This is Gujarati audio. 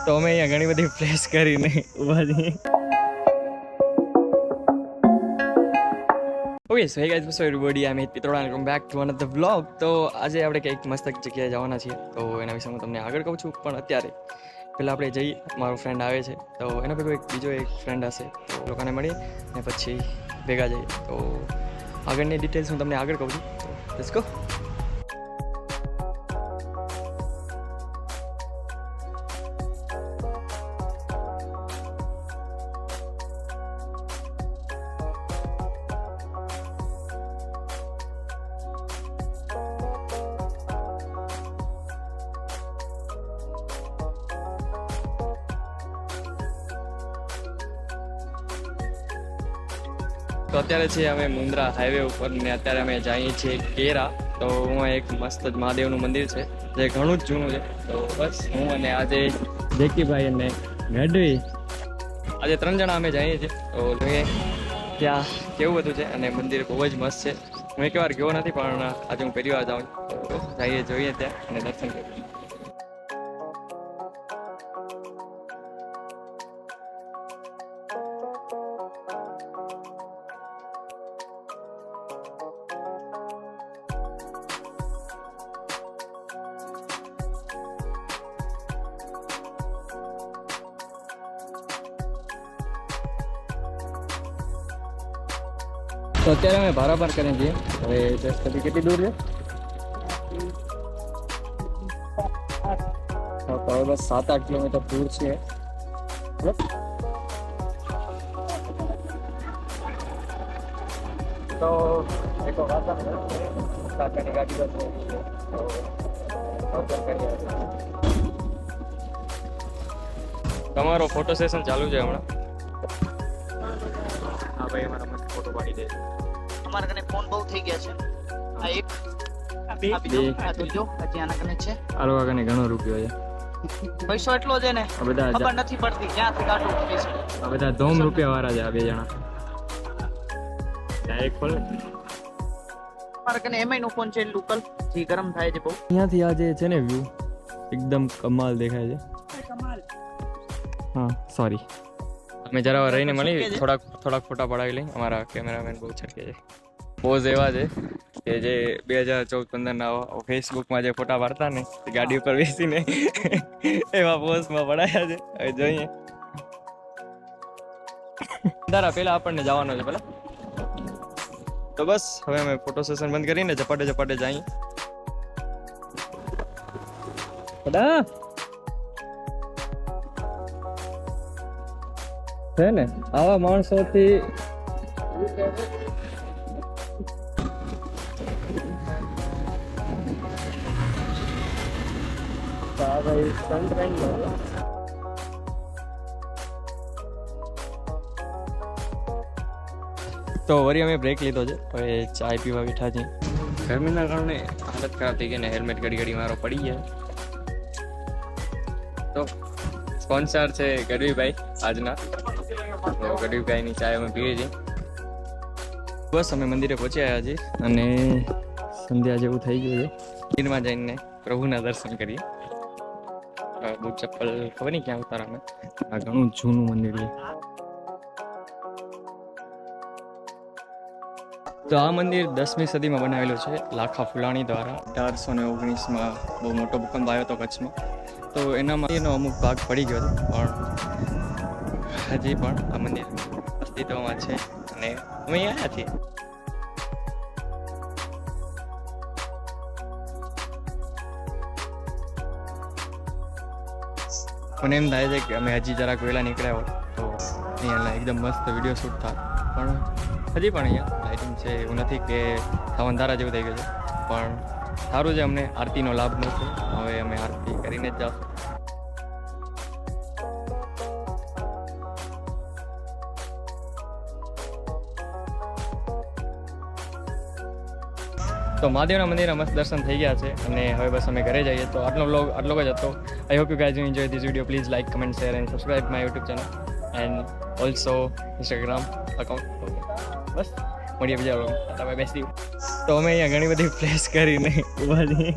તો અમે અહીંયા ઘણી બધી ફ્લેશ કરીને ઊભા છીએ. Okay so hey guys, what's up everybody, I am Pitroda and welcome back to another vlog. તો આજે આપણે કંઈક મસ્ત જગ્યાએ જવાના છીએ, તો એના વિશે હું તમને આગળ કહું છું. પણ અત્યારે પહેલાં આપણે જઈએ, મારો ફ્રેન્ડ આવે છે તો એનો ભેગો બીજો એક ફ્રેન્ડ હશે, તો લોકોને મળીએ અને પછી ભેગા જઈએ. તો આગળની ડિટેલ્સ હું તમને આગળ કહું છું. તો લેટ્સ ગો. તો અત્યારે છીએ અમે મુન્દ્રા હાઈવે ઉપર ને અત્યારે અમે જઈએ છીએ કેરા. તો હું એક મસ્ત જ મહાદેવનું મંદિર છે જે ઘણું જ જૂનું છે. તો બસ હું અને આજે જેકીભાઈ અને ગઢવી આજે 3 જણા અમે જઈએ છીએ. તો જોઈએ ત્યાં કેવું બધું છે અને મંદિર બહુ જ મસ્ત છે. હું એક વાર ગયો નથી પણ આજે હું પહેલી વાર જાઉં છું. તો જઈએ જોઈએ ત્યાં અને દર્શન કરીએ. તો અત્યારે અમે ભારાપાર કરીને જઈએ. હવે જસ્ટ કેટલી દૂર છે? તો હવે બસ 7-8 કિલોમીટર દૂર છે. તો એક ગાડી તમારો ફોટો સેશન ચાલુ છે હમણાં. હા ભાઈ, અમારા મસ્ત ફોટો પાડી દે. અમારા કને ફોન બહુ થઈ ગયા છે. આ એક આ બીજો આ ત્રીજો હજી આના કને છે. આ લોકો કને ઘણો રૂપિયો છે. પૈસો એટલો છે ને આ બધા ખબર નથી પડતી ક્યાંથી કાઢું પૈસો. આ બધા ધોમ રૂપિયા વાળા છે આ 2 જણા. ડાયરેક્ટ ખોલ. અમારા કને એમઆઈ નો ફોન છે લોકલ, જે ગરમ થાય છે બહુ. અહીંયાથી આ જે છે ને વ્યૂ એકદમ કમાલ દેખાય છે. હા સોરી, અમે જરા રહીને મળી થોડાક ફોટા પડાવી લઈ. અમારા કેમેરામેન બહુ છટકે છે. પોઝ એવા છે કે જે 2014-15 ફેસબુકમાં જે ફોટા પાડતા ને ગાડી ઉપર બેસીને એવા પોઝમાં પડાયા છે. હવે જોઈએ. દારા પહેલા આપણને જવાનો છે પેલા. તો બસ હવે અમે ફોટો સેશન બંધ કરીને ઝપાટે જઈએ. છે ને આવા માણસોથી તો વળી અમે બ્રેક લીધો છે. હવે ચાય પીવા બેઠા છીએ. ગરમીના કારણે હાલત ખરાબ થઈ ગઈ ને હેલ્મેટ ઘડી મારો પડી ગયા. તો સ્પોન્સર છે ગઢવીભાઈ આજના. તો ગઢવીભાઈની ચાય અમે પીએ છીએ. બસ અમે મંદિરે પહોંચ્યા હજી અને સંધ્યા જેવું થઈ ગયું છે. મંદિરમાં જઈને પ્રભુના દર્શન કરીએ. બૂટ ચપ્પલ ખબર નહીં ક્યાં ઉતારા અમે. આ ઘણું જૂનું મંદિર છે. તો આ મંદિર 10મી સદીમાં બનાવેલું છે લાખા ફુલાણી દ્વારા. 1819માં બહુ મોટો ભૂકંપ આવ્યો હતો કચ્છમાં. તો એના મંદિરનો અમુક ભાગ પડી ગયો હતો પણ હજી પણ આ મંદિર અસ્તિત્વમાં છે અને અમે અહીંયા છીએ. મને એમ થાય છે કે અમે હજી જરાક વહેલા નીકળ્યા હોત તો અહીંયા એકદમ મસ્ત વિડીયો શૂટ થાય. પણ હજી પણ અહીંયા લાઇટિંગ છે એવું નથી કે સાવ અંધારા જેવું થઈ ગયું છે. પણ સારું છે, અમને આરતીનો લાભ મળશે. હવે અમે આરતી કરીને જ જાશું. તો મહાદેવના મંદિરના મસ્ત દર્શન થઈ ગયા છે અને હવે બસ અમે ઘરે જઈએ. તો આટલો વ્લોગ આટલો જ હતો. I hope you guys you enjoy this video. Please like, comment, share and subscribe my YouTube channel and also Instagram account. બસ મળીએ બીજા વ્લોગ. તમે બેસી તો અમે અહીંયા ઘણી બધી ફ્લેશ કરીને ઊભા છીએ.